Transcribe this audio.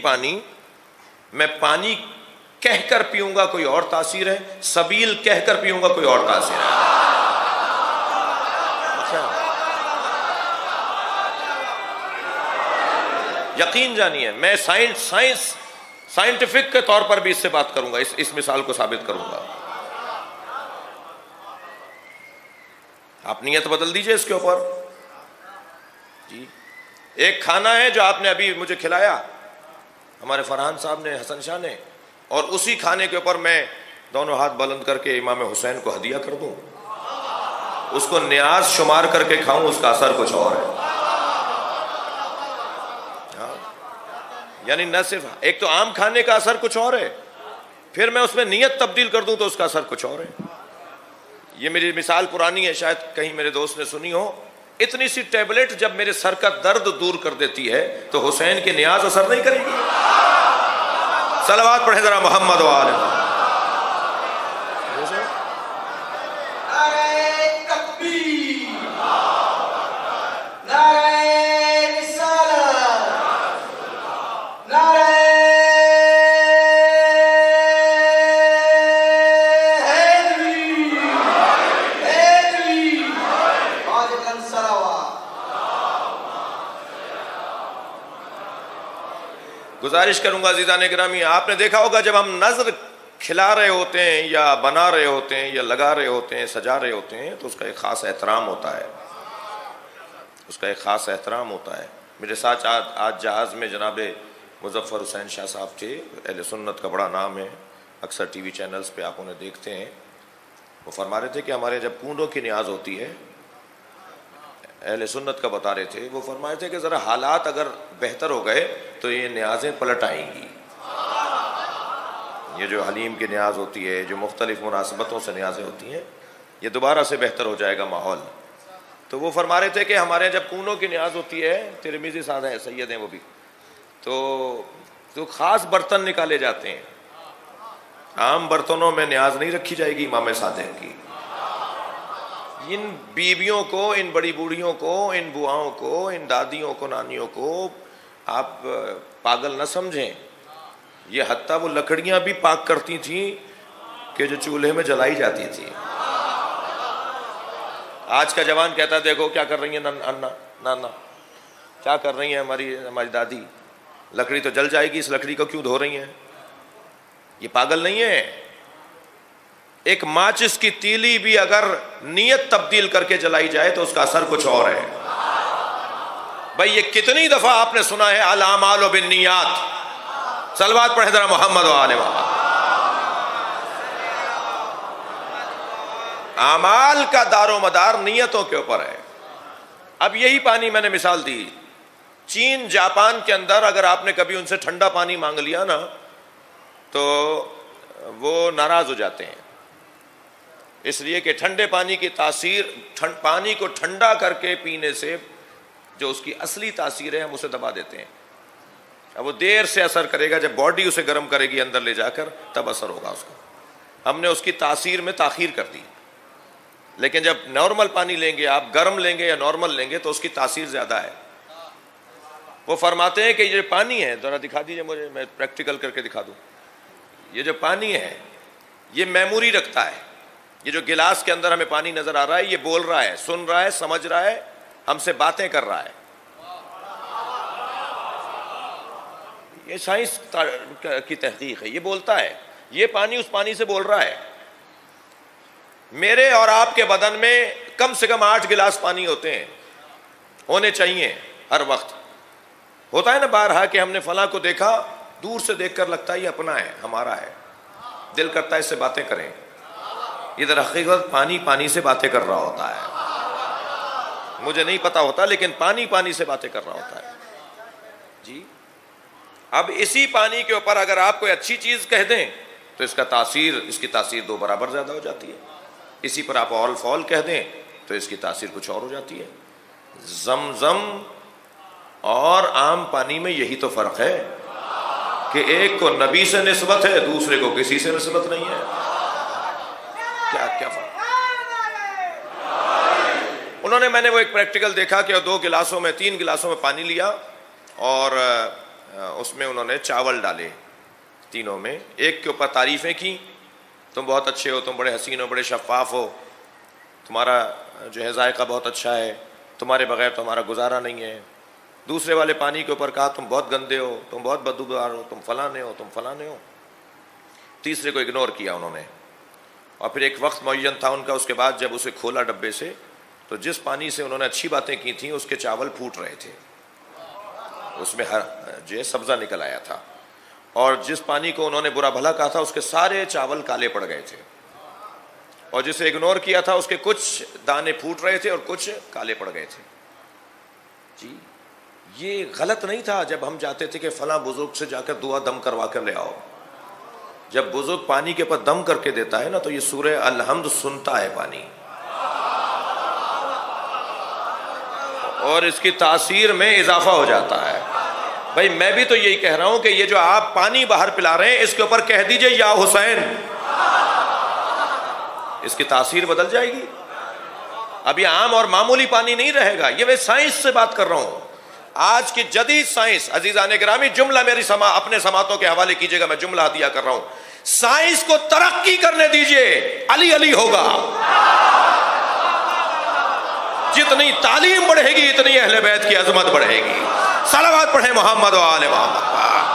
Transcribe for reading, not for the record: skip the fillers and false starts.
پانی میں پانی کہہ کر پیوں گا کوئی اور تاثیر ہے، سبیل کہہ کر پیوں گا کوئی اور تاثیر ہے. یقین جانیے میں سائنٹیفک کے طور پر بھی اس سے بات کروں گا، اس مثال کو ثابت کروں گا. آپ نیت بدل دیجئے اس کے اوپر. جی ایک کھانا ہے جو آپ نے ابھی مجھے کھلایا، ہمارے فرحان صاحب نے، حسن شاہ نے، اور اسی کھانے کے اوپر میں دونوں ہاتھ بلند کر کے امام حسین کو ہدیہ کر دوں، اس کو نیاز شمار کر کے کھاؤں، اس کا اثر کچھ اور ہے. یعنی نہ صرف ایک تو عام کھانے کا اثر کچھ اور ہے، پھر میں اس میں نیت تبدیل کر دوں تو اس کا اثر کچھ اور ہے. یہ میری مثال پرانی ہے، شاید کہیں میرے دوست نے سنی ہو. اتنی سی ٹیبلٹ جب میرے سر کا درد دور کر دیتی ہے تو حسین کی نیاز اثر نہیں کرے گی؟ صلوات پڑھیں ذرا محمد و آل محمد. گزارش کروں گا عزیزان گرامی، آپ نے دیکھا ہوگا جب ہم نظر کھلا رہے ہوتے ہیں یا بنا رہے ہوتے ہیں یا لگا رہے ہوتے ہیں، سجا رہے ہوتے ہیں، تو اس کا ایک خاص احترام ہوتا ہے، اس کا ایک خاص احترام ہوتا ہے. میرے ساتھ آج جہاز میں جناب مظفر حسین شاہ صاحب تھے، اہل سنت کا بڑا نام ہے، اکثر ٹی وی چینلز پہ آپ انہیں دیکھتے ہیں. وہ فرما رہے تھے کہ ہمارے جب کونڈوں کی نیاز ہوتی ہے، اہل سنت کا بتا رہے تھے، وہ فرما رہے تھے کہ ذرا حالات اگر بہتر ہو گئے تو یہ نیازیں پلٹ آئیں گی. یہ جو حلیم کی نیاز ہوتی ہے، جو مختلف مناسبتوں سے نیازیں ہوتی ہیں، یہ دوبارہ سے بہتر ہو جائے گا ماحول. تو وہ فرما رہے تھے کہ ہمارے جب کونوں کی نیاز ہوتی ہے، ترمذی صاحب ہیں، سید ہیں وہ بھی، تو خاص برتن نکالے جاتے ہیں. عام برتنوں میں نیاز نہیں رکھی جائے گی امام صادق کی. ان بیویوں کو، ان بڑی بوڑھیوں کو، ان بوآؤں کو، ان دادیوں کو، نانیوں کو آپ پاگل نہ سمجھیں. یہ حتیٰ وہ لکڑیاں بھی پاک کرتی تھیں کہ جو چولہے میں جلائی جاتی تھی. آج کا جوان کہتا ہے دیکھو کیا کر رہی ہیں نانا، کیا کر رہی ہیں ہماری دادی، لکڑی تو جل جائے گی، اس لکڑی کو کیوں دھو رہی ہیں؟ یہ پاگل نہیں ہے. ایک ماچس کی تیلی بھی اگر نیت تبدیل کر کے جلائی جائے تو اس کا اثر کچھ اور ہے. بھئی یہ کتنی دفعہ آپ نے سنا ہے الاعمال بالنیات. صلوات پڑھیں ذرا محمد و آل محمد. اعمال کا دار و مدار نیتوں کے اوپر ہے. اب یہی پانی میں نے مثال دی، چین جاپان کے اندر اگر آپ نے کبھی ان سے ٹھنڈا پانی مانگ لیا نا تو وہ ناراض ہو جاتے ہیں، اس لیے کہ ٹھنڈے پانی کی تاثیر، پانی کو ٹھنڈا کر کے پینے سے جو اس کی اصلی تاثیر ہے ہم اسے دبا دیتے ہیں. اب وہ دیر سے اثر کرے گا، جب باڈی اسے گرم کرے گی اندر لے جا کر تب اثر ہوگا اس کا. ہم نے اس کی تاثیر میں تاخیر کر دی. لیکن جب نارمل پانی لیں گے آپ، گرم لیں گے یا نارمل لیں گے تو اس کی تاثیر زیادہ ہے. وہ فرماتے ہیں کہ یہ پانی ہے، ذرا دکھا دیجئے مجھے، میں پریکٹیکل کر کے دکھا دوں. یہ جو پانی ہے یہ میموری رکھتا ہے. یہ جو گلاس کے اندر ہمیں پانی نظر آ رہا ہے یہ بول رہا ہے، سن رہا ہے، سمجھ رہا ہے، ہم سے باتیں کر رہا ہے. یہ سائنس کی تحقیق ہے، یہ بولتا ہے. یہ پانی اس پانی سے بول رہا ہے. میرے اور آپ کے بدن میں کم سے کم 8 گلاس پانی ہونے چاہیے ہر وقت. ہوتا ہے نا بارہا کہ ہم نے فلاں کو دیکھا، دور سے دیکھ کر لگتا ہے یہ اپنا ہے، ہمارا ہے، دل کرتا ہے اس سے باتیں کریں. یہ در حقیقت پانی سے باتیں کر رہا ہوتا ہے. مجھے نہیں پتا ہوتا لیکن پانی سے باتیں کر رہا ہوتا ہے. جی اب اسی پانی کے اوپر اگر آپ کوئی اچھی چیز کہہ دیں تو اس کی تاثیر 2 برابر زیادہ ہو جاتی ہے. اسی پر آپ اول فول کہہ دیں تو اس کی تاثیر کچھ اور ہو جاتی ہے. زمزم اور عام پانی میں یہی تو فرق ہے کہ ایک کو نبی سے نسبت ہے، دوسرے کو کسی سے نسبت نہیں ہے. کیا فرق؟ میں نے وہ ایک پریکٹیکل دیکھا کہ 2 گلاسوں میں 3 گلاسوں میں پانی لیا اور اس میں انہوں نے چاول ڈالے تینوں میں، ایک کے اوپر تعریفیں کی، تم بہت اچھے ہو، تم بڑے حسین ہو، بڑے شفاف ہو، تمہارا جو ہے ذائقہ بہت اچھا ہے، تمہارے بغیر تو ہمارا گزارا نہیں ہے۔ دوسرے والے پانی کے اوپر کہا تم بہت گندے ہو، تم بہت بدبودار ہو، تم فلانے ہو، تم فلانے ہو۔ تیسرے کو اگنور کیا انہوں نے، اور پھر ایک وقت معین تھا ان کا، اس کے بعد جب اسے کھولا ڈبے سے تو جس پانی سے انہوں نے اچھی باتیں کی تھیں اس کے چاول پھوٹ رہے تھے، اس میں ہر جو ہے سبزہ نکل آیا تھا، اور جس پانی کو انہوں نے برا بھلا کہا تھا اس کے سارے چاول کالے پڑ گئے تھے، اور جسے اگنور کیا تھا اس کے کچھ دانے پھوٹ رہے تھے اور کچھ کالے پڑ گئے تھے۔ جی یہ غلط نہیں تھا جب ہم جاتے تھے کہ فلاں بزرگ سے جا کر دعا دم کروا کر لے آؤ۔ جب بزرگ پانی کے اوپر دم کر کے دیتا ہے نا تو یہ سورہ الحمد سنتا ہے پانی، اور اس کی تاثیر میں اضافہ ہو جاتا ہے۔ بھائی میں بھی تو یہی کہہ رہا ہوں کہ یہ جو آپ پانی باہر پلا رہے ہیں اس کے اوپر کہہ دیجئے یا حسین، اس کی تاثیر بدل جائے گی۔ اب یہ عام اور معمولی پانی نہیں رہے گا، یہ میں سائنس سے بات کر رہا ہوں، آج کی جدید سائنس۔ عزیزان گرامی جملہ میری اپنے سماعتوں کے حوالے کیجئے گا، میں جملہ ہدیہ کر رہا ہوں، سائنس کو ترقی کرنے دیجئے، علی علی ہوگا۔ جتنی تعلیم بڑھے گی اتنی اہل بیت کی عظمت بڑھے گی۔ صلوات پڑھیں محمد و آل محمد۔